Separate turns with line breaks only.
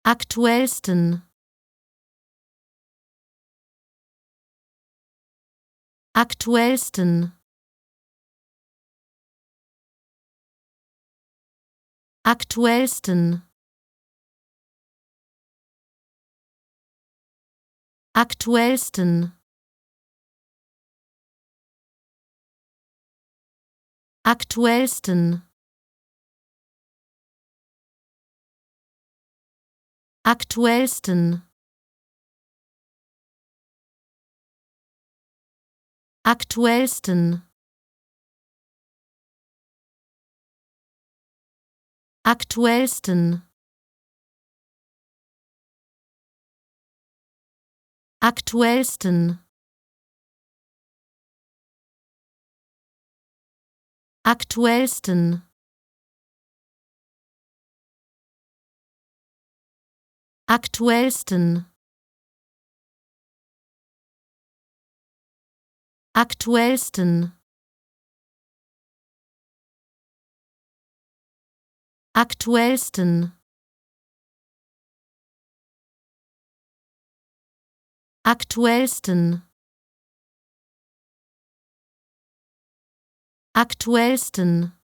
aktuellsten, aktuellsten, aktuellsten, aktuellsten, aktuellsten, aktuellsten, aktuellsten, aktuellsten, aktuellsten, aktuellsten, aktuellsten, aktuellsten, aktuellsten, aktuellsten, aktuellsten,